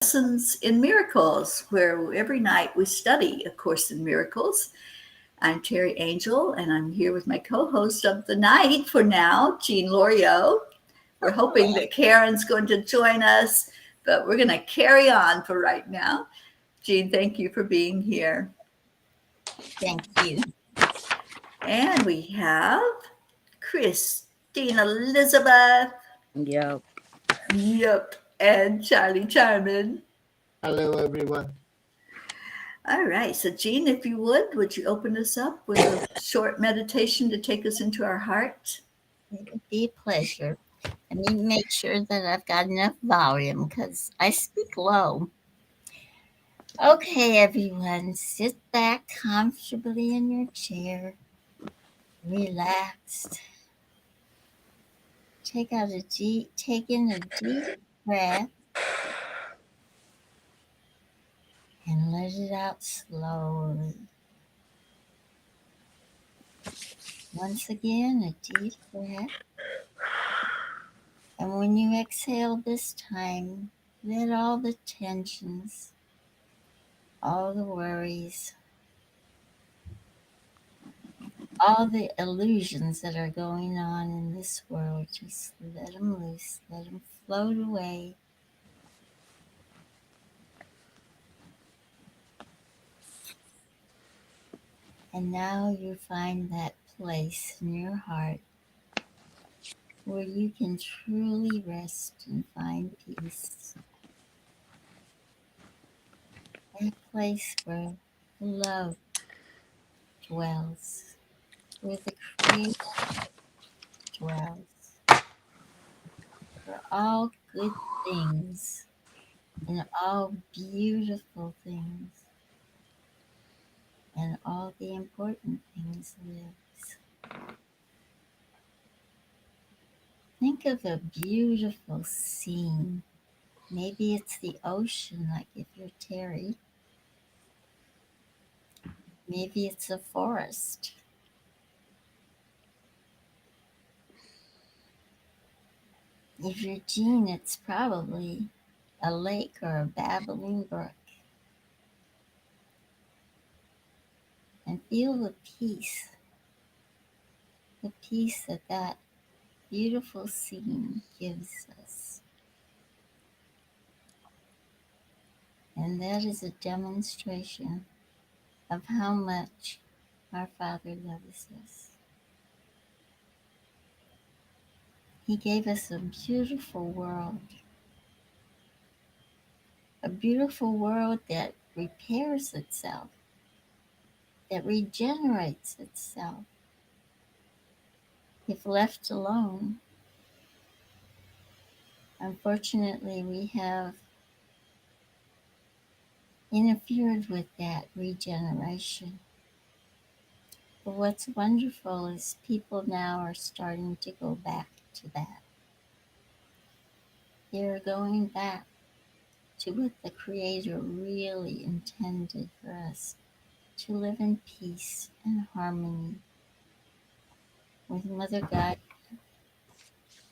Lessons in Miracles, where every night we study A Course in Miracles. I'm Teri Angel, and I'm here with my co-host of the night for now, Jean Loriot. We're hoping that Karen's going to join us, but we're going to carry on for right now. Jean, thank you for being here. Thank you. And we have Christine Elizabeth. Yep. Yep. And Charlie Charman. Hello, everyone. All right. So, Jean, if you would you open us up with a short meditation to take us into our heart? It would be a pleasure. Let me make sure that I've got enough volume because I speak low. Okay, everyone, sit back comfortably in your chair, relaxed. Take in a deep breath and let it out slowly. Once again, a deep breath. And when you exhale this time, let all the tensions, all the worries, all the illusions that are going on in this world, just let them loose, let them float away. And now you find that place in your heart where you can truly rest and find peace. That place where love dwells, where the Creator dwells, where all good things and all beautiful things and all the important things lives. Think of a beautiful scene. Maybe it's the ocean, like if you're Teri. Maybe it's a forest. If you're Jean, it's probably a lake or a babbling brook. And feel the peace that that beautiful scene gives us. And that is a demonstration of how much our Father loves us. He gave us a beautiful world that repairs itself, that regenerates itself. If left alone, unfortunately, we have interfered with that regeneration. But what's wonderful is people now are starting to go back to that. They're going back to what the Creator really intended for us, to live in peace and harmony with Mother God,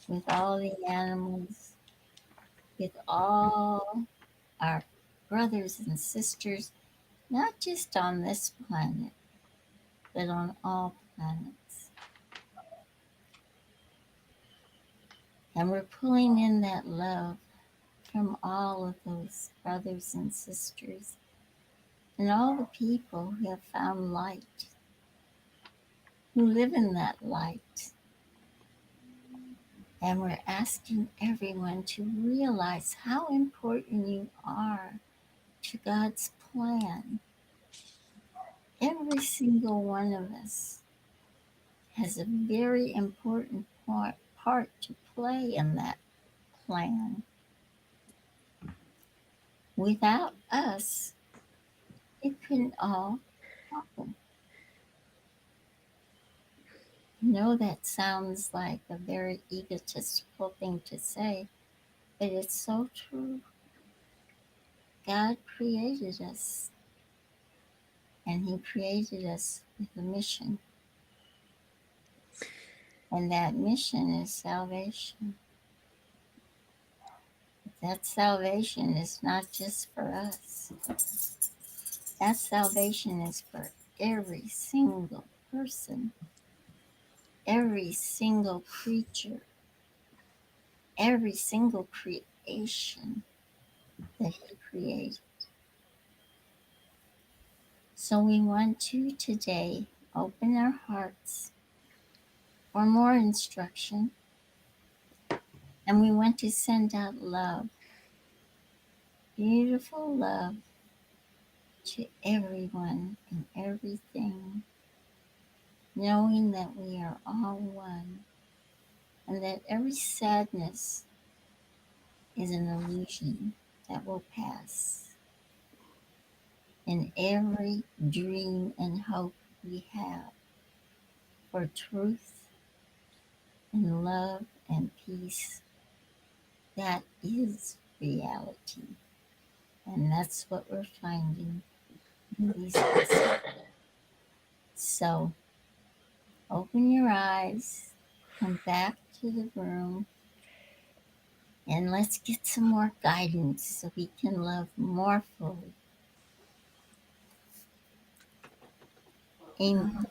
with all the animals, with all our brothers and sisters, not just on this planet, but on all planets. And we're pulling in that love from all of those brothers and sisters and all the people who have found light, who live in that light. And we're asking everyone to realize how important you are to God's plan. Every single one of us has a very important part to play in that plan. Without us, it couldn't all happen. I know that sounds like a very egotistical thing to say, but it's so true. God created us, and He created us with a mission. And that mission is salvation. that salvation is not just for us. That salvation is for every single person, every single creature, every single creation that He created. So we want to today open our hearts for more instruction, and we want to send out love, beautiful love, to everyone and everything, knowing that we are all one and that every sadness is an illusion that will pass, and every dream and hope we have for truth and love and peace, that is reality. And that's what we're finding in these lessons. So open your eyes, come back to the room, and let's get some more guidance so we can love more fully. Amen.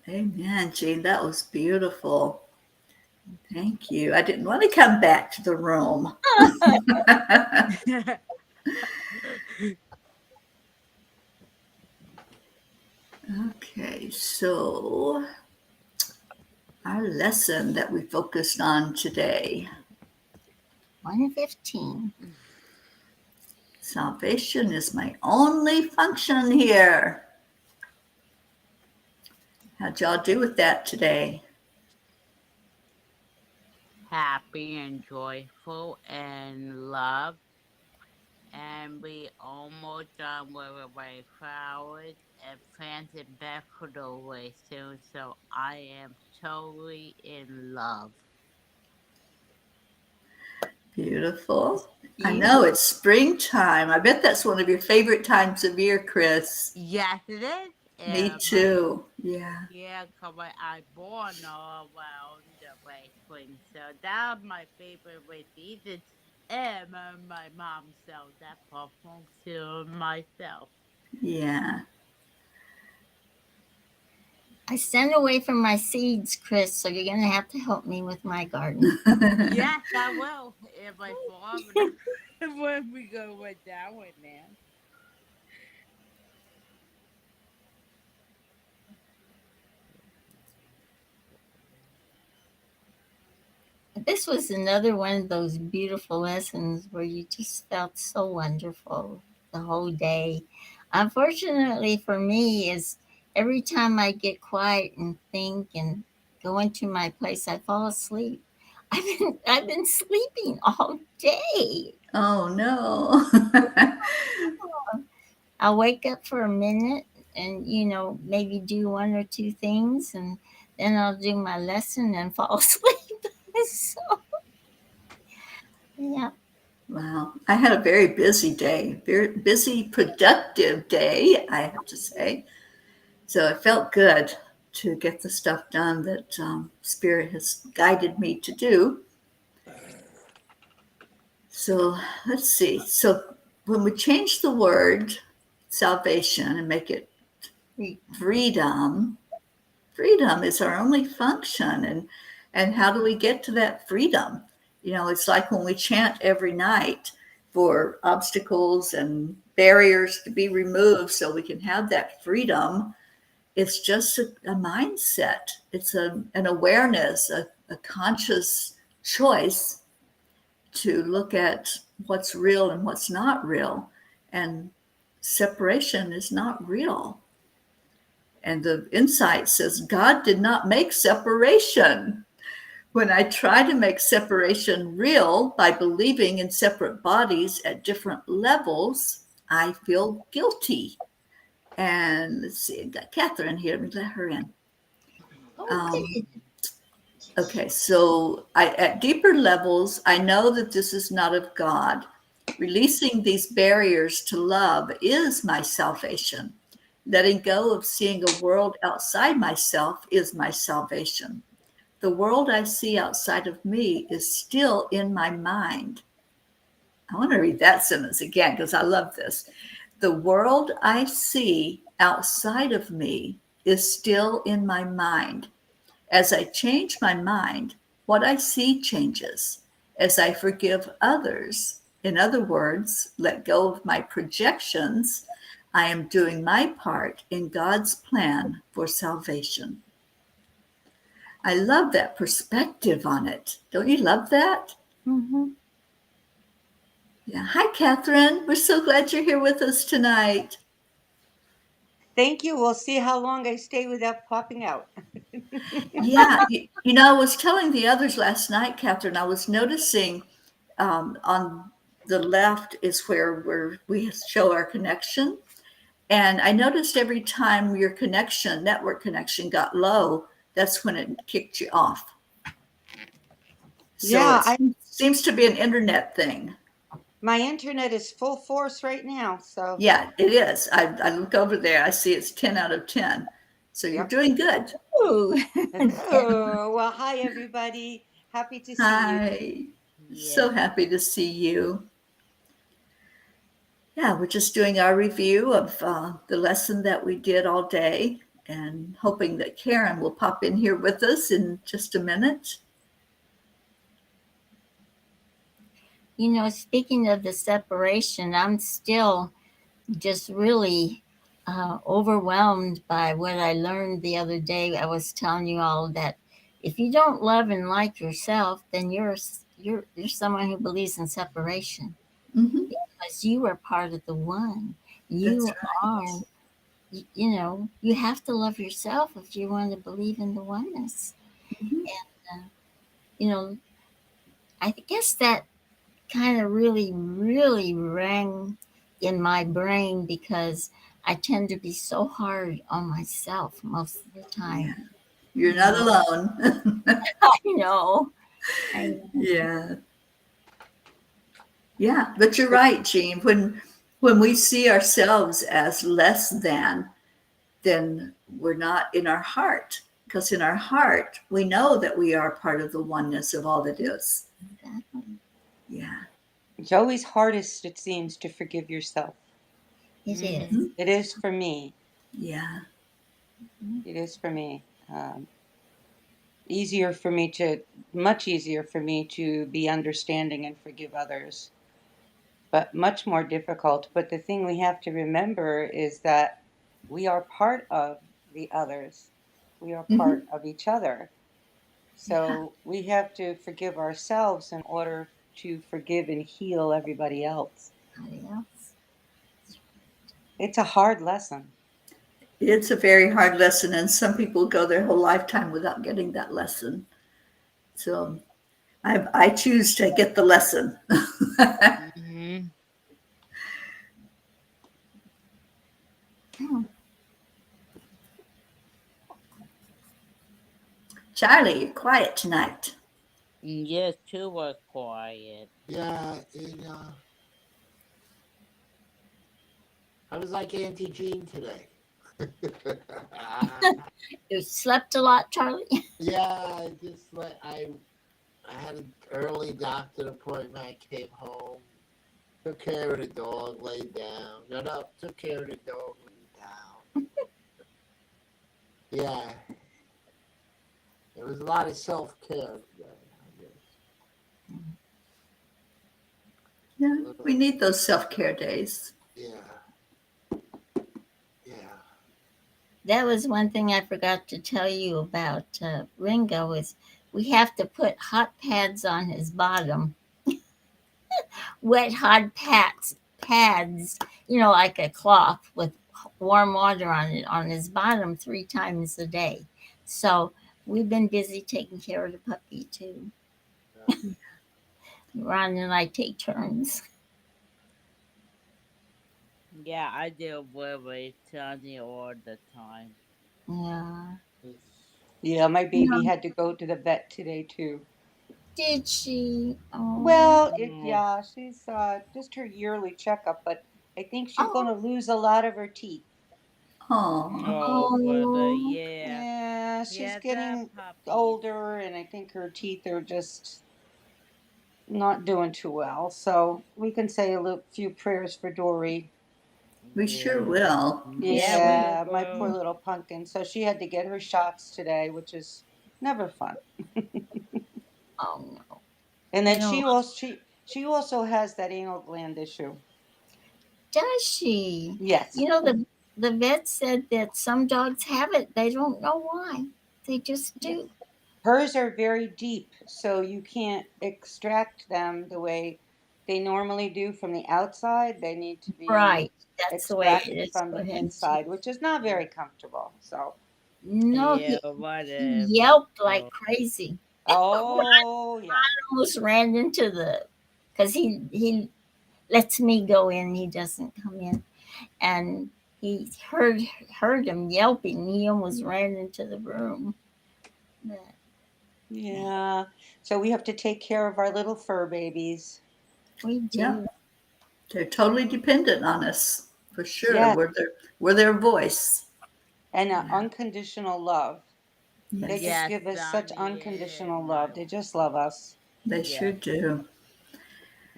Amen, Jean. That was beautiful. Thank you. I didn't want to come back to the room. Okay, so our lesson that we focused on today, 1:15. salvation is my only function here. How'd y'all do with that today? Happy and joyful and love. And we almost done with away flowers and planted daffodils soon, so I am totally in love. Beautiful. I know it's springtime. I bet that's one of your favorite times of year, Chris. Yes, it is. Me too. Yeah. Yeah, because I born all around the way spring, so that's my favorite way season. And my mom sells that perfume to myself. Yeah. I stand away from my seeds, Chris, so you're going to have to help me with my garden. Yes, I will. If I fall when we go down with man. This was another one of those beautiful lessons where you just felt so wonderful the whole day. Unfortunately for me, is every time I get quiet and think and go into my place, I fall asleep. I've been sleeping all day. Oh, no. I'll wake up for a minute and maybe do one or two things, and then I'll do my lesson and fall asleep. So yeah. Wow. I had a very busy day, very busy, productive day, I have to say. So it felt good to get the stuff done that Spirit has guided me to do. So let's see. So when we change the word salvation and make it freedom, freedom is our only function. And how do we get to that freedom? It's like when we chant every night for obstacles and barriers to be removed so we can have that freedom. It's just a mindset. It's an awareness, a conscious choice to look at what's real and what's not real. And separation is not real. And the insight says God did not make separation. When I try to make separation real by believing in separate bodies at different levels, I feel guilty. And let's see, I've got Catherine here. Let me let her in. Okay, so at deeper levels, I know that this is not of God. Releasing these barriers to love is my salvation. Letting go of seeing a world outside myself is my salvation. The world I see outside of me is still in my mind. I want to read that sentence again because I love this. The world I see outside of me is still in my mind. As I change my mind, what I see changes. As I forgive others, in other words, let go of my projections, I am doing my part in God's plan for salvation. I love that perspective on it. Don't you love that? Mm-hmm. Yeah. Hi, Catherine. We're so glad you're here with us tonight. Thank you. We'll see how long I stay without popping out. Yeah. I was telling the others last night, Catherine, I was noticing on the left is where we show our connection. And I noticed every time your network connection got low, that's when it kicked you off. So Yeah, it seems to be an internet thing. my internet is full force right now. So Yeah, it is. I look over there, I see it's 10 out of 10. So you're yep. doing good. Ooh. Oh, well, hi everybody. Happy to see you. Hi. So Yeah. happy to see you. Yeah, we're just doing our review of the lesson that we did all day and hoping that Karen will pop in here with us in just a minute. Speaking of the separation, I'm still just really overwhelmed by what I learned the other day. I was telling you all that if you don't love and like yourself, then you're someone who believes in separation Mm-hmm. because you are part of the one. That's You right. are, you have to love yourself if you want to believe in the oneness. Mm-hmm. And, you know, I guess that kind of really, really rang in my brain because I tend to be so hard on myself most of the Yeah, time. you're You not know, alone. I know. I know. Yeah, yeah, but you're right, Jean. When we see ourselves as less than, then we're not in our heart. Because in our heart, we know that we are part of the oneness of all that is. Exactly. Yeah. It's always hardest, it seems, to forgive yourself. It is. Mm-hmm. It is for me. Yeah. It is for me. Easier for me to, much easier for me to be understanding and forgive others, but much more difficult. But the thing we have to remember is that we are part of the others. We are Mm-hmm. part of each other. Yeah. So we have to forgive ourselves in order to forgive and heal everybody else. Somebody else. It's a hard lesson. It's a very hard lesson, and some people go their whole lifetime without getting that lesson. So I choose to get the lesson. Mm-hmm. Hmm. Charlie, you're quiet tonight. Yes, too was quiet. Yeah, I was like Auntie Jean today. You slept a lot, Charlie? Yeah, I had an early doctor appointment. I came home, took care of the dog, laid down, got up, took care of the dog, laid down. Yeah, there was a lot of self-care today, I guess. Yeah, A we little, need those self-care days. yeah, yeah. That was one thing I forgot to tell you about Ringo is we have to put hot pads on his bottom, wet hot pads, like a cloth with warm water on it on his bottom 3 times a day. So we've been busy taking care of the puppy too. Ron and I take turns. Yeah, I deal with Tony all the time. Yeah. Yeah, my baby No, had to go to the vet today too. did she? Oh, Well, Oh, yeah, she's just her yearly checkup, but I think she's going oh, to lose a lot of her teeth. Oh, no, brother, oh. yeah. Yeah, she's Yeah, that getting puppies. older, and I think her teeth are just not doing too well. So we can say a few prayers for Dory. We sure will. Yeah, we Yeah, my poor will. little pumpkin. So she had to get her shots today, which is never fun. Oh no. And You then know, she also has that anal gland issue. does she? Yes. You know, the vet said that some dogs have it. They don't know why. They just do. Hers are very deep, so you can't extract them the way they normally do from the outside. They need to be Right. That's the way it extracted is from for the him too. inside, which is not very comfortable. So, No, Yeah, he whatever. yelped like crazy. oh yeah, Almost ran into the, because he lets me go in. He doesn't come in, and he heard him yelping. He almost ran into the room. But yeah. So we have to take care of our little fur babies. we Yeah, do. they're totally dependent on us for sure. Yeah, We're their voice. and Yeah. unconditional love. They Yes, just Yes, give us such Sonny, it is unconditional love. much. They just love us. they sure Yes. do. And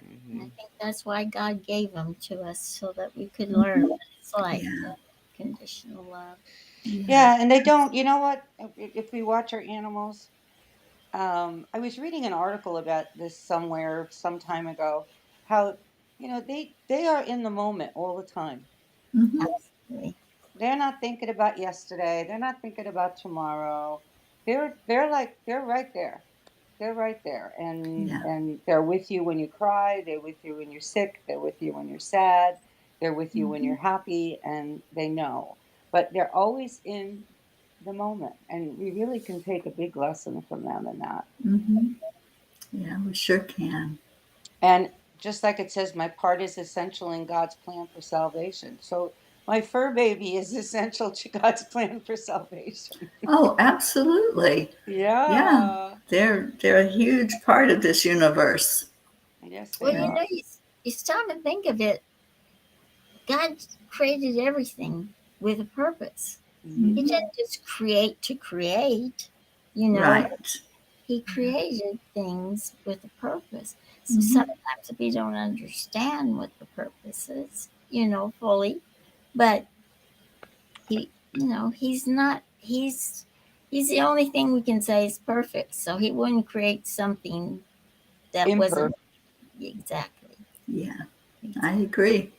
I Hmm. think that's why God gave them to us so that we could learn what it's like Yeah, conditional love. yeah. Yeah, and they don't. You know what? If we watch our animals, I was reading an article about this somewhere some time ago. How they are in the moment all the time. Hmm. Absolutely. They're not thinking about yesterday. They're not thinking about tomorrow. They're right there. They're right there, and Yeah. they're with you when you cry. They're with you when you're sick. They're with you when you're sad. They're with you when Hmm. you're happy, and they know. But they're always in the moment, and we really can take a big lesson from them in that. Hmm. Yeah, we sure can. And just like it says, my part is essential in God's plan for salvation. So my fur baby is essential to God's plan for salvation. Oh, absolutely. Yeah, Yeah. they're a huge part of this universe. Yes, Well, they And are. you stop and think of it. God created everything with a purpose. He Hmm. mhm. didn't just create to create. You know, Right. he created things with a purpose. So Hmm. sometimes we don't understand what the purpose is, fully. But he's not. He's the only thing we can say is perfect. So he wouldn't create something that wasn't Imperfect. exactly. Yeah, I Exactly. agree.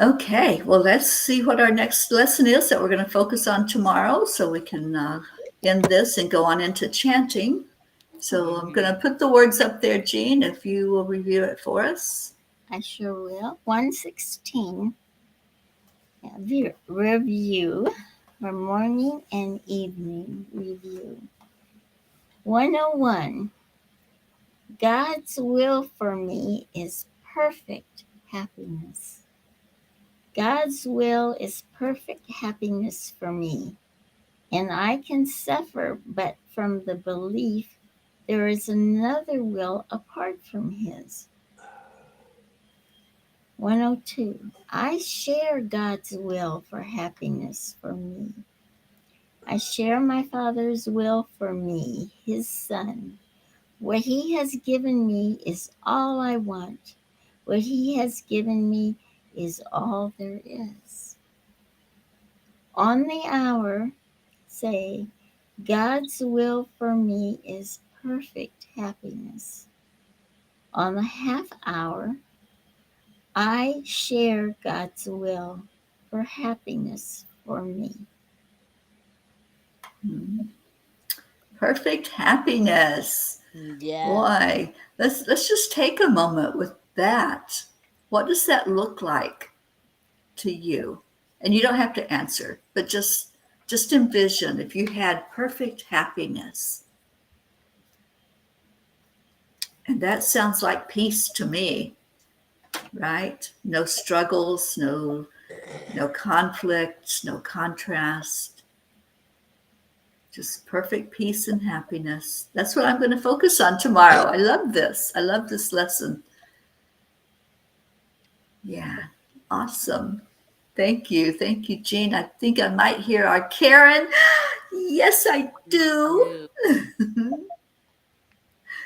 Okay, well, let's see what our next lesson is that we're going to focus on tomorrow so we can end this and go on into chanting. So I'm going Hmm. to put the words up there, Jean, if you will review it for us. I sure will. 116. Yeah, review for morning and evening review. 101. God's will for me is perfect happiness. God's will is perfect happiness for me, and I can suffer but from the belief there is another will apart from His. 102. I share God's will for happiness for me. I share my Father's will for me, His Son. What He has given me is all I want. What He has given me is all there is. On the hour, say, God's will for me is perfect happiness. On the half hour, I share God's will for happiness for me. Hmm. Perfect happiness. Yes. Boy, let's just take a moment with that. What does that look like to you? And you don't have to answer, but just envision if you had perfect happiness. And that sounds like peace to me, right? No struggles, no conflicts, no contrast, just perfect peace and happiness. That's what I'm going to focus on tomorrow. I love this. I love this lesson. Yeah, awesome. Thank you. Thank you, Jean. I think I might hear our Karen. Yes, I Me do. too.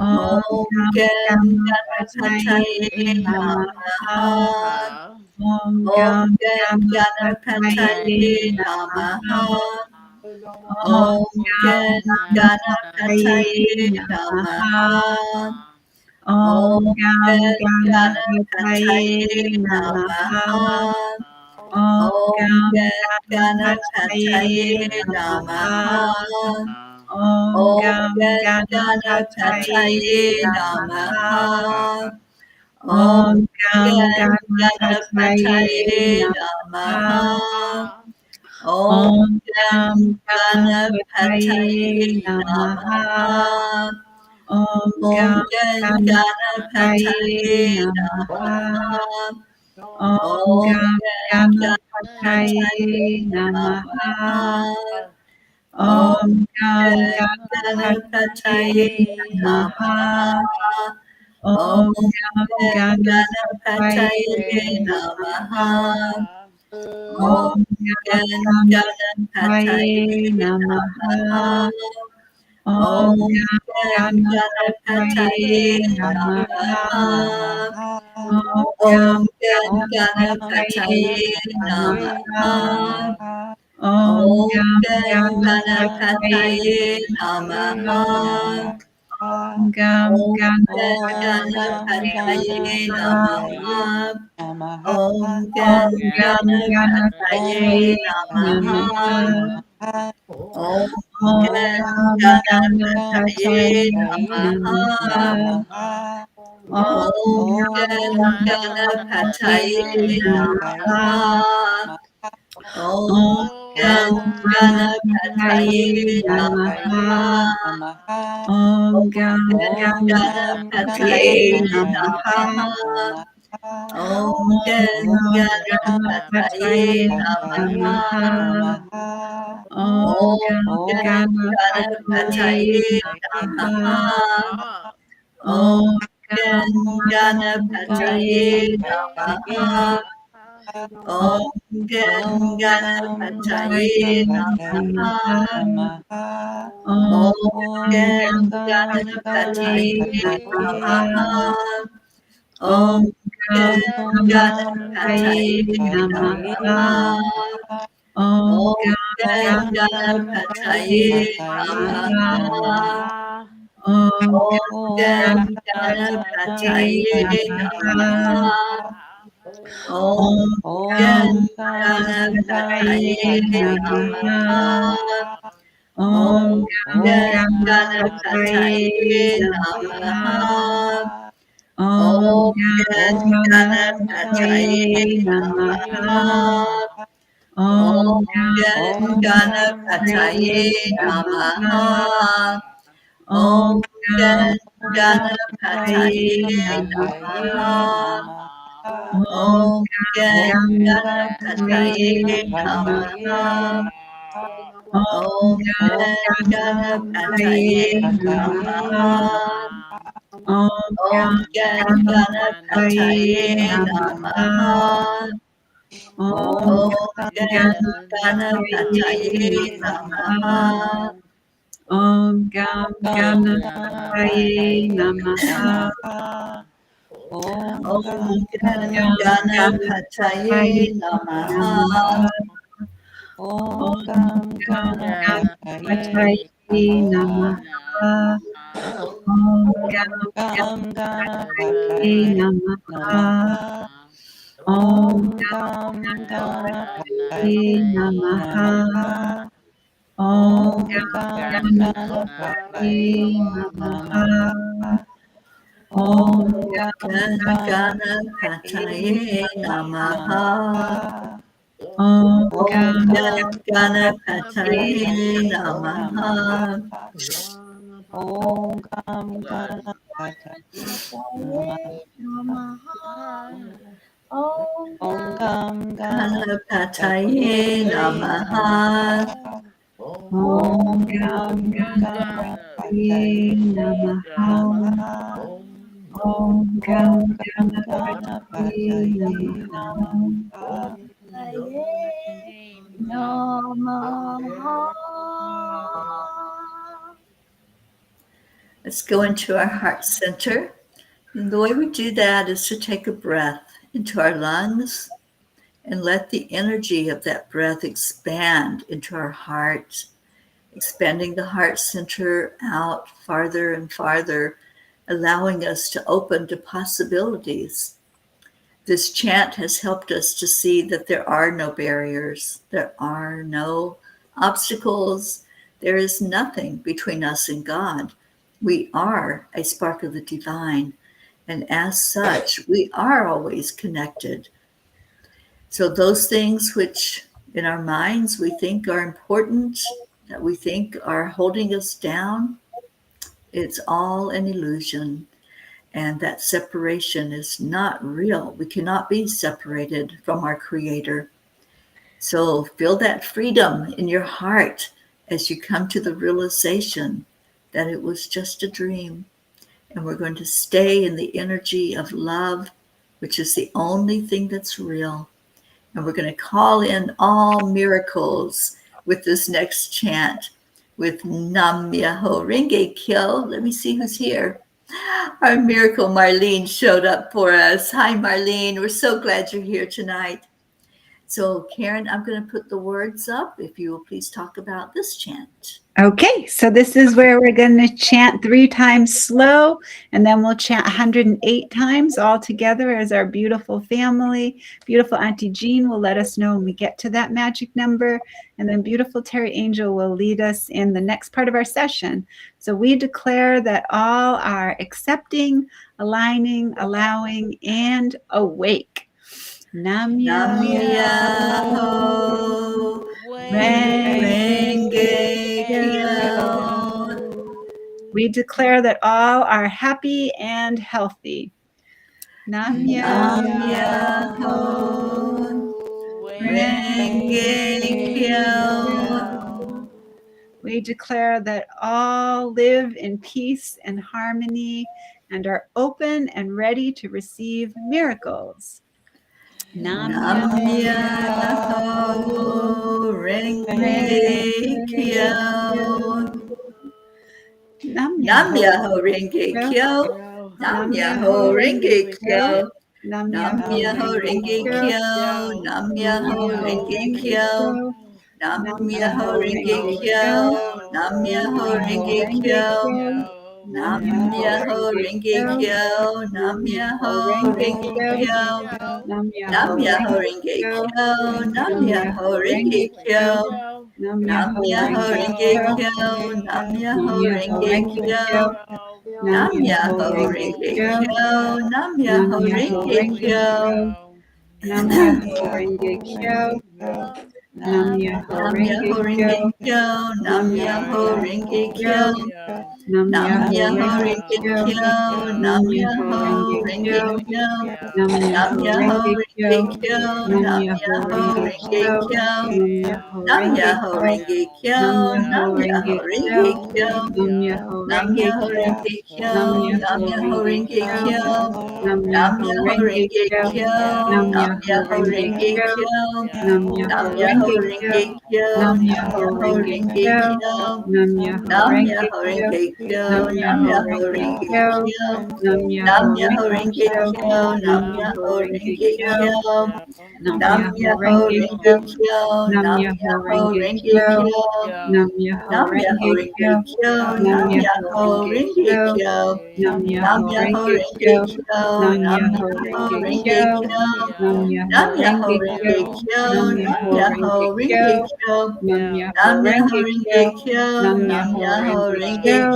Om Om Gam Gam Ganapataye Ganapataye Namaha. Namaha. Om Om Gam Gam Ganapataye Ganapataye Namaha. Namaha. Om Om Gam Gam Ganapataye Ganapataye Namaha. Namaha. Om Om Gam Gam Ganapataye Ganapataye Namaha. Namaha. Om Om Gam Gam Ganapataye Ganapataye Namaha. Namaha. Om Om Gam Gam Ganapataye Ganapataye Namaha. Namaha. Om Om Gam Gam Ganapataye Ganapataye Namaha. Namaha. Om Om Gam Gam Ganapataye Ganapataye Namaha. Namaha. Om Om Gam Gam Ganapataye Ganapataye Namaha. Namaha. Om Om Gam Gam Ganapataye Ganapataye Namaha. Namaha. Om Om Gam Gam Ganapataye Ganapataye Namaha. Namaha. Om Om Gam Gam Ganapataye Ganapataye Namaha. Namaha. Om Om Gam Gam Ganapataye Ganapataye Namaha. Namaha. Om Om Gam Gam Ganapataye Ganapataye Namaha. Namaha. Om Om Gam Gam Ganapataye Ganapataye Namaha. Namaha. Om Om Gam Gam Ganapataye Ganapataye Namaha. Namaha. Om Gam Om Gam Ganapataye Ganapataye Namaha. Namaha. Namaha. Om Gam Om Om Gam Ganapataye Ganapataye Namaha. Namaha. Namaha. Om Om Gam Gam Ganapataye Ganapataye Namaha. Namaha. Namaha. Om Om Om Gam Gam Ganapataye Ganapataye Namaha. Namaha. Om Om Gam Ganapataye Ganapataye Namaha. Namaha. Namaha. Om Om Gam Gam Om Gam Ganapataye Ganapataye Namaha. Namaha. Namaha. Om Om Gam Om Gam Ganapataye Ganapataye Namaha. Namaha. Namaha. Om Om Gam Gam Om Ganapataye Ganapataye Namaha. Namaha. Om Om Gam Ganapataye Namaha. Om Om Gam Ganapataye Namaha. Namaha. Om Gam Om Gam Ganapataye Namaha. Namaha. Om Om Gam Ganapataye Ganapataye Namaha. Namaha. Om Om Gam Om Ganapataye Ganapataye Namaha. Namaha. Om Om Gam Om Ganapataye Ganapataye Namaha. Namaha. Namaha. Om Om Gam Om Ganapataye Namaha. Namaha. Om Om Gam Om Ganapataye Ganapataye Namaha. Namaha. Om Gam Om Ganapataye Namaha. Namaha. Ganapataye Om Om Gam Ganapataye Namaha. Om Om Gam Ganapataye Ganapataye Namaha. Namaha. Om Gam Om Ganapataye Ganapataye Namaha. Namaha. Om Gam Om Ganapataye Ganapataye Namaha. Namaha. Om Gam Ganapataye Namaha. Om Om Gam Ganapataye Namaha. Om Gam Ganapataye Namaha. Namaha. Om Om Gam Gam Ganapataye Namaha. Namaha. Om Om Gam Ganapataye Ganapataye Namaha. Namaha. Om Gam Om Ganapataye Ganapataye Namaha. Namaha. Om Om Ganapataye Ganapataye Namaha. Namaha. Om Om Ganapataye Ganapataye Namaha. Namaha. Om Om Ganapataye Ganapataye Namaha. Namaha. Om Om Om Ganapataye Ganapataye Namaha. Ganapataye Om Ganapataye Namaha. Om Ganapataye Ganapataye Namaha. Namaha. Om Om Ganapataye Ganapataye Namaha. Namaha. Om Om Ganapataye Ganapataye Namaha. Namaha. Namaha. Let's go into our heart center. And the way we do that is to take a breath into our lungs and let the energy of that breath expand into our heart, expanding the heart center out farther and farther, allowing us to open to possibilities. This chant has helped us to see that there are no barriers, there are no obstacles, there is nothing between us and God. We are a spark of the divine, and as such, we are always connected. So, those things which in our minds we think are important, that we think are holding us down, it's all an illusion. And that separation is not real. We cannot be separated from our Creator. So feel that freedom in your heart as you come to the realization that it was just a dream. And we're going to stay in the energy of love, which is the only thing that's real. And we're going to call in all miracles with this next chant with Nam Myoho Renge Kyo. Let me see who's here. Our miracle Marlene showed up for us. Hi, Marlene. We're so glad you're here tonight. So, Karen, I'm going to put the words up. If you will please talk about this chant. Okay, so this is where we're going to chant 3 times slow, and then we'll chant 108 times all together as our beautiful family. Beautiful Auntie Jean will let us know when we get to that magic number, and then beautiful Teri Angel will lead us in the next part of our session. So we declare that all are accepting, aligning, allowing, and awake. Nam Myoho Renge Kyo. We declare that all are happy and healthy. Nam Myoho Renge Kyo. We declare that all live in peace and harmony and are open and ready to receive miracles. Nam Myoho Renge Kyo. Nam Myoho Renge Kyo. Nam Myoho Renge Kyo. Nam Nam Myoho Renge Kyo. Nam Myoho Renge Kyo. Nam Myoho Renge Kyo. Nam Myoho Renge Kyo. Nam Myoho Renge Kyo. Nam Myoho Renge Kyo. Nam Nam Myoho Renge Kyo. Nam Myoho Renge Kyo. Nam Nam Myoho Renge Kyo. Nam Myoho Renge Kyo. Nam Myoho Renge Kyo. Nam Myoho Renge Kyo. Nam Myoho Renge Kyo. Nam Myoho Nam Renge Myoho Kyo. Renge Kyo. Nam Myoho Renge Kyo. Nam Nam Myoho Myoho Renge Renge Kyo. Kyo. Nam Nam Myoho Myoho Renge Renge Kyo. Kyo. Nam Nam Myoho Myoho Renge Kyo. Renge Kyo. Nam Nam Myoho Myoho Renge Renge Kyo. Kyo. Nam Myoho Nam Renge Myoho Kyo. Renge Kyo. Nam Myoho Nam Renge Myoho Kyo. Renge Kyo. Nam Myoho Nam Renge Myoho Kyo. Renge Kyo. Nam Nam Myoho Myoho Renge Renge Kyo. Kyo. Nam Nam Myoho Myoho Renge Renge Kyo. Kyo. Nam Nam Myoho Myoho Renge Renge Kyo. Kyo. Nam Nam Myoho Myoho Renge Kyo. Renge Kyo. Nam Nam Myoho Myoho Renge Renge Kyo. Kyo. Nam Myoho Nam Renge Myoho Kyo. Renge Kyo. Nam Nam Myoho Myoho Renge Renge Kyo. Kyo. Nam Nam Myoho Myoho Renge Renge Kyo. Kyo. Nam Nam Myoho Myoho Renge Renge Kyo. Kyo. Nam Nam Myoho Myoho Renge Renge Kyo. Kyo. Nam Nam Myoho Myoho Renge Renge Kyo. Kyo. Nam Myoho Nam Myoho Renge Renge Kyo. Kyo. Nam Nam Myoho Myoho Renge Renge Kyo. Kyo. Nam Nam Myoho Myoho Renge Renge Kyo. Kyo. Nam Nam Myoho Myoho Renge Renge Kyo. Kyo. Nam Myoho Nam Myoho Renge Kyo. Renge Kyo. Nam Nam Myoho Myoho Renge Kyo. Renge Kyo. Nam Myoho Nam Myoho Renge Kyo. Renge Kyo. Nam Nam Myoho Myoho Renge Renge Kyo. Kyo. Nam Myoho Nam Myoho Renge Renge Kyo.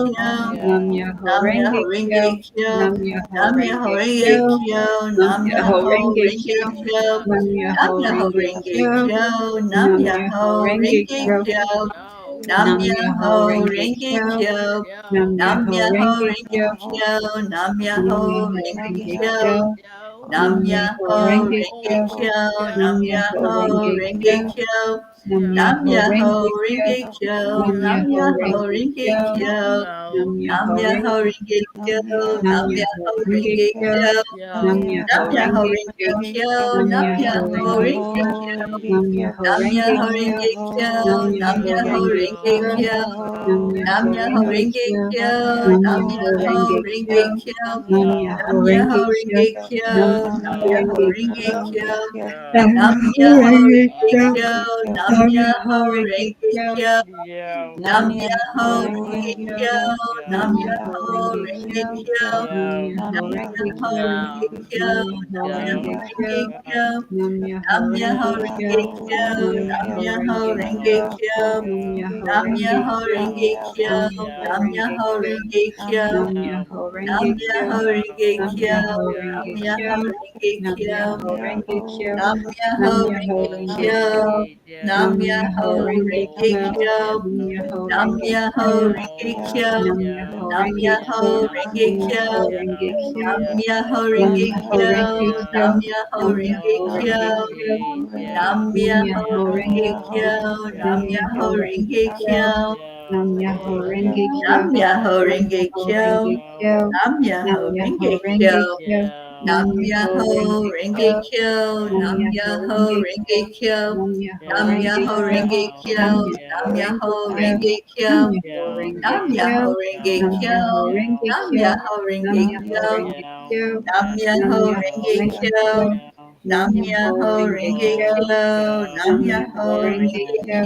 Kyo. Nam Myoho Nam Myoho Renge Renge Kyo. Kyo. Nam Nam Myoho Myoho Renge Renge Kyo. Kyo. Nam Myoho Nam Myoho Renge Renge Kyo. Kyo. Nam Nam Myoho Myoho Renge Renge Kyo. Kyo. Nam Nam Myoho Myoho Renge Renge Kyo. Kyo. Nam Nam Myoho Myoho Renge Renge Kyo. Kyo. Nam Nam Myoho Myoho Renge Renge Kyo. Kyo. Nam Nam Myoho Myoho Renge Renge Kyo. Kyo. Nam Nam Myoho Myoho Renge Renge Kyo. Kyo. Nam Nam Myoho Myoho Renge Kyo. Renge Kyo. Nam Nam Myoho Myoho Renge Renge Kyo. Kyo. Nam Nam Myoho Myoho Renge Renge Kyo. Nam Nam Myoho Myoho Renge Renge Kyo. Kyo. Nam Myoho Nam Myoho Renge Renge Kyo. Kyo. Nam Nam Myoho Myoho Renge Renge Kyo. Kyo. Nam Myoho Nam Renge Myoho Kyo. Renge Kyo. Nam Nam Myoho Myoho Renge Renge Kyo. Kyo. Nam Nam Myoho Myoho Renge Renge Kyo. Kyo. Nam Nam Myoho Myoho Renge Kyo. Renge Kyo. Nam Myoho Nam Myoho Renge Kyo. Renge Kyo. Nam Nam Myoho Myoho Renge Renge Kyo. Kyo. Nam Nam Myoho Myoho Renge Renge Kyo. Kyo. Nam Nam Myoho Myoho Renge Renge Kyo. Kyo. Nam Nam Myoho Myoho Renge Renge Kyo. Kyo. Nam Nam Myoho Myoho Renge Renge Kyo. Kyo. Nam Myoho Nam Renge Myoho Kyo. Renge Kyo. Nam Myoho Nam Myoho Renge Kyo. Renge Kyo. Nam Myoho Nam Renge Myoho Kyo. Renge Kyo. Nam Nam Myoho Myoho Renge Renge Kyo. Kyo. Nam Myoho Nam Renge Myoho Kyo. Renge Kyo. Nam Myoho Nam Renge Myoho Kyo. Renge Kyo. Nam Myoho Nam Renge Kyo. Myoho Renge Nam Kyo. Myoho Nam Renge Kyo. Myoho Renge Nam Kyo. Myoho Renge Kyo. Nam Nam Myoho Myoho Renge Renge Kyo. Kyo. Nam Nam Myoho Myoho Renge Renge Kyo. Kyo. Nam Myoho Nam Renge Myoho Kyo. Renge Kyo. Nam Myoho Nam Renge Myoho Kyo. Renge Nam Kyo. Myoho Renge Kyo. Nam Myoho Nam Renge Myoho Kyo. Renge Kyo. Nam Myoho Nam Renge Myoho Kyo. Renge Kyo. Nam Nam Myoho Myoho Renge Renge Kyo. Kyo. Nam Nam Myoho Myoho Renge Renge Kyo. Kyo. Nam Myoho Renge Kyo. Nam Myoho Nam Renge Myoho Kyo. Renge Kyo. Nam Nam Myoho Myoho Renge Kyo. Renge Kyo. Nam Nam Myoho Myoho Renge Renge Kyo. Kyo. Nam Nam Myoho Myoho Renge Renge Kyo. Kyo. Nam Myoho Nam Renge Myoho Kyo. Renge Kyo. Nam Nam Myoho Myoho Renge Kyo. Renge Kyo. Nam Myoho Renge Nam Kyo. Myoho Renge Nam Kyo. Myoho Renge Nam Kyo. Myoho Nam Renge Myoho Kyo. Renge Kyo. Nam Nam Myoho Myoho Renge Renge Kyo. Kyo. Nam Nam Myoho Myoho Renge Renge Kyo. Kyo. Nam Nam Myoho Myoho Renge Renge Kyo. Kyo.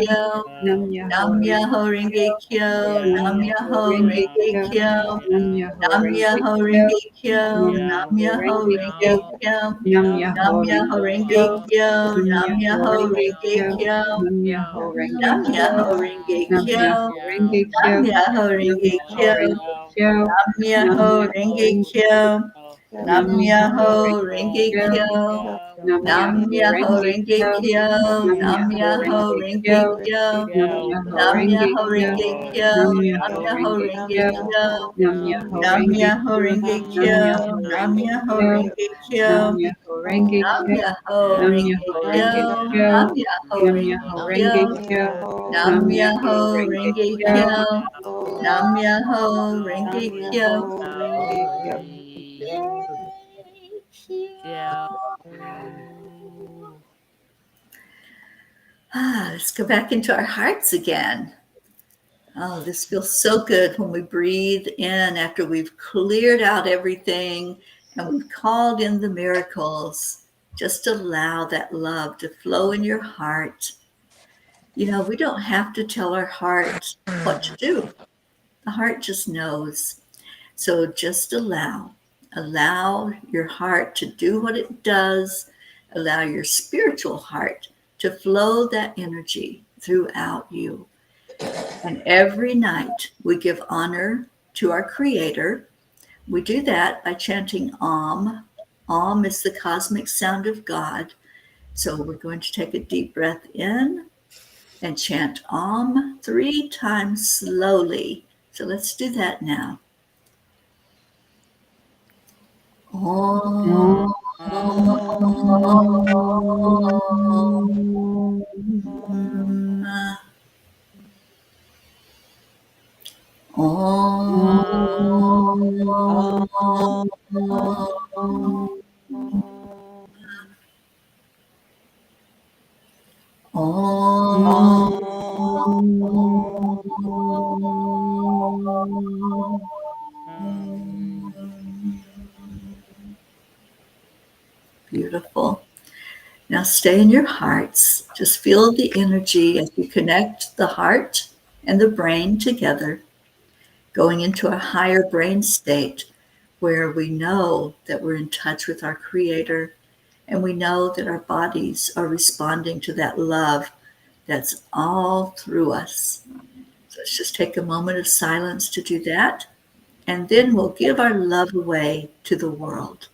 Nam Myoho Nam Renge Myoho Kyo. Renge Kyo. Nam Nam Myoho Myoho Renge Renge Kyo. Kyo. Nam Myoho Nam Renge Myoho Kyo. Renge Kyo. Nam Nam Myoho Myoho Renge Kyo. Renge Kyo. Nam Myoho Nam Myoho Renge Renge Kyo. Kyo. Nam Nam Myoho Myoho Renge Renge Kyo. Kyo. Nam Myoho Renge Nam Kyo. Myoho Renge Nam Kyo. Myoho Renge Nam Kyo. Myoho Nam Renge Myoho Kyo. Renge Kyo. Nam Nam Myoho Myoho Renge Renge Kyo. Kyo. Nam Nam Myoho Myoho Renge Renge Kyo. Kyo. Nam Nam Myoho Myoho Renge Renge Kyo. Kyo. Nam Nam Myoho Myoho Renge Renge Kyo. Kyo. Nam Myoho Nam Renge Myoho Kyo. Renge Kyo. Nam Nam Myoho Myoho Renge Renge Kyo. Kyo. Nam Myoho Nam Renge Myoho Kyo. Renge Nam Kyo. Myoho Nam Renge Myoho Kyo. Renge Kyo. Nam Myoho Renge Nam Kyo. Myoho Nam Renge Myoho Kyo. Renge Kyo. Nam Myoho Nam Renge Myoho Kyo. Renge Kyo. Nam Nam Myoho Myoho Renge Renge Kyo. Kyo. Nam Myoho Nam Renge Kyo. Myoho Renge Kyo. Let's go back into our hearts again. Oh, this feels so good when we breathe in after we've cleared out everything and we've called in the miracles. Just allow that love to flow in your heart. You know, we don't have to tell our heart what to do. The heart just knows. So just allow your heart to do what it does. Allow your spiritual heart to flow that energy throughout you. And every night we give honor to our Creator. We do that by chanting Om. Om is the cosmic sound of God. So we're going to take a deep breath in and chant Om 3 times slowly. So let's do that now. Om. Beautiful. Now stay in your hearts. Just feel the energy as you connect the heart and the brain together, going into a higher brain state where we know that we're in touch with our Creator and we know that our bodies are responding to that love that's all through us. So let's just take a moment of silence to do that, and then we'll give our love away to the world.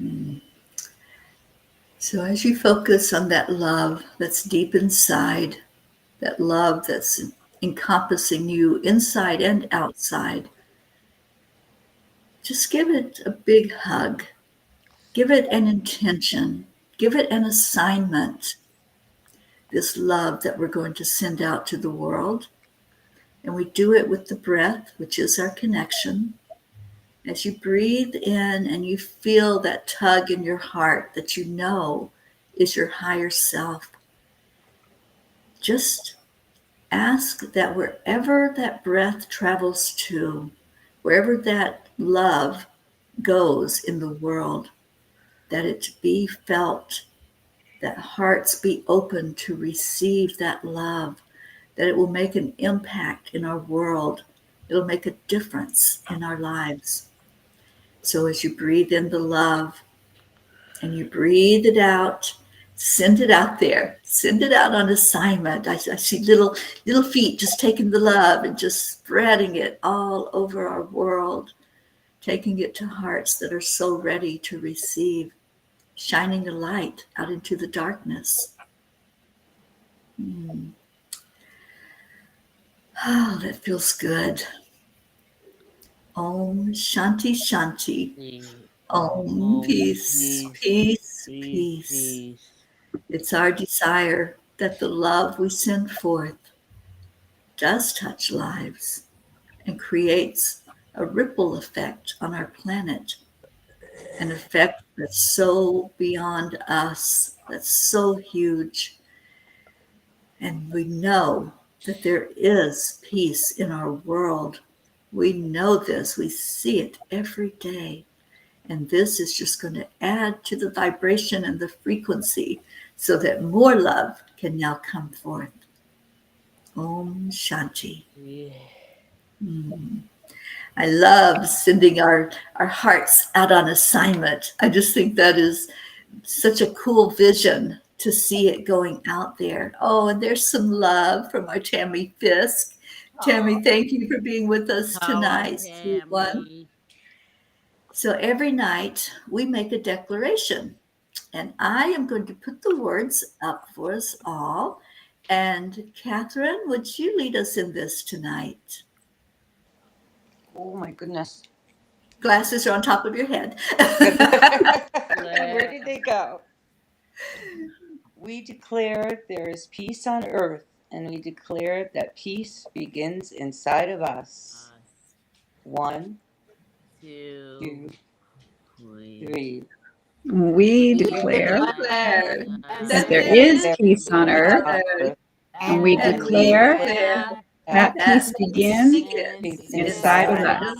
Mm. So as you focus on that love that's deep inside, that love that's encompassing you inside and outside, just give it a big hug. Give it an intention. Give it an assignment. This love that we're going to send out to the world. And we do it with the breath, which is our connection. As you breathe in and you feel that tug in your heart that you know is your higher self, just ask that wherever that breath travels to, wherever that love goes in the world, that it be felt, that hearts be open to receive that love, that it will make an impact in our world. It'll make a difference in our lives. So as you breathe in the love and you breathe it out, send it out there. Send it out on assignment. I see little feet just taking the love and just spreading it all over our world, taking it to hearts that are so ready to receive, shining the light out into the darkness. Oh, that feels good. Om Shanti Shanti. Om peace, peace, peace. It's our desire that the love we send forth does touch lives and creates a ripple effect on our planet, an effect that's so beyond us, that's so huge. And we know that there is peace in our world. We know this, we see it every day. And this is just going to add to the vibration and the frequency so that more love can now come forth. Om Shanti. I love sending our hearts out on assignment. I just think that is such a cool vision to see it going out there. Oh, and there's some love from our Tammy Fisk. Tammy, thank you for being with us tonight. Sweet one. So every night we make a declaration, and I am going to put the words up for us all. And Catherine, would you lead us in this tonight? Oh my goodness. Glasses are on top of your head. Where did they go? We declare there is peace on earth, and we declare that peace begins inside of us. 1, 2, 3. We declare that there is peace on earth, and we declare that peace begins inside of us.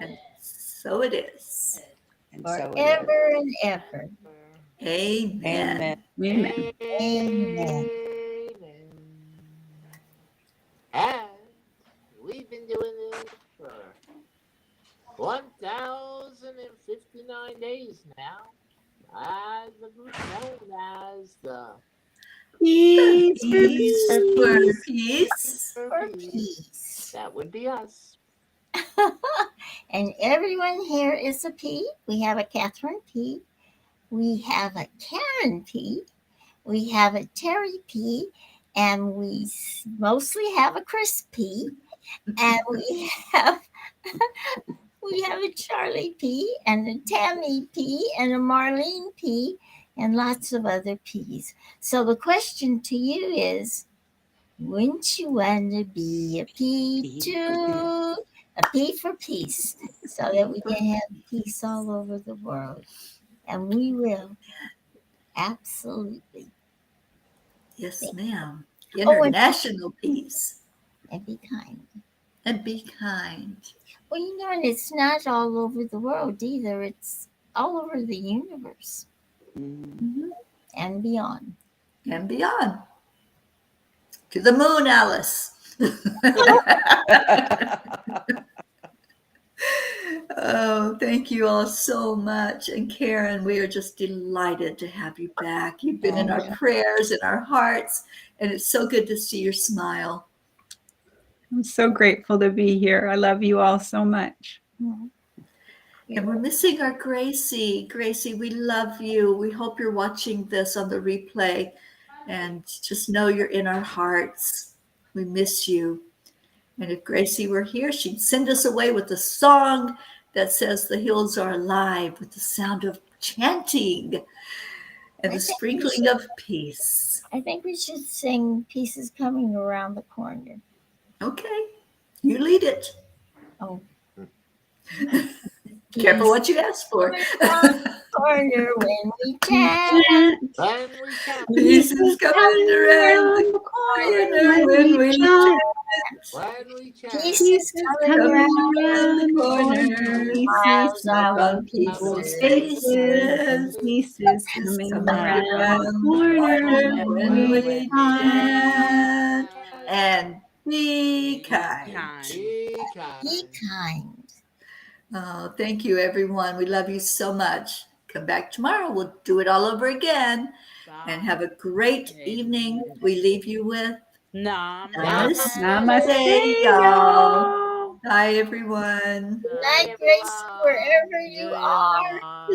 And so it is. And so it is. Forever and ever. Amen. Amen. Amen. And we've been doing this for 1,059 days now, as a group known as the Peace for Peace for peace. For peace. That would be us. And everyone here is a P. We have a Catherine P. We have a Karen P. We have a Teri P. And we mostly have a Chris P. And we have a Charlie P. and a Tammy P. and a Marlene P. and lots of other P's. So the question to you is, wouldn't you want to be a P too? A P for peace, so that we can have peace all over the world. And we will. Absolutely. Yes, ma'am. International peace. And be kind. And be kind. Well, and it's not all over the world either. It's all over the universe. Mm-hmm. And beyond. And beyond. To the moon, Alice. Oh, thank you all so much. And Karen, we are just delighted to have you back. You've been in our prayers, in our hearts, and it's so good to see your smile. I'm so grateful to be here. I love you all so much. And we're missing our Gracie. Gracie, we love you. We hope you're watching this on the replay. And just know you're in our hearts. We miss you. And if Gracie were here, she'd send us away with a song that says the hills are alive with the sound of chanting and the sprinkling of peace. I think we should sing Pieces Coming Around the Corner. Okay, you lead it. Oh. Careful what you ask for. Corner when we chant. When we chant. Pieces coming around the corner when we chant. When we chant. Pieces coming around the corner. Pieces Miles People's faces, faces. pieces coming Coming around the corner when we chant. chant. And be kind. Be kind. Be kind. Oh, thank you, everyone. We love you so much. Come back tomorrow. We'll do it all over again. And have a great evening. We leave you with Namaste. Namaste, y'all. y'all. Bye, everyone. Good night, Grace, wherever you are.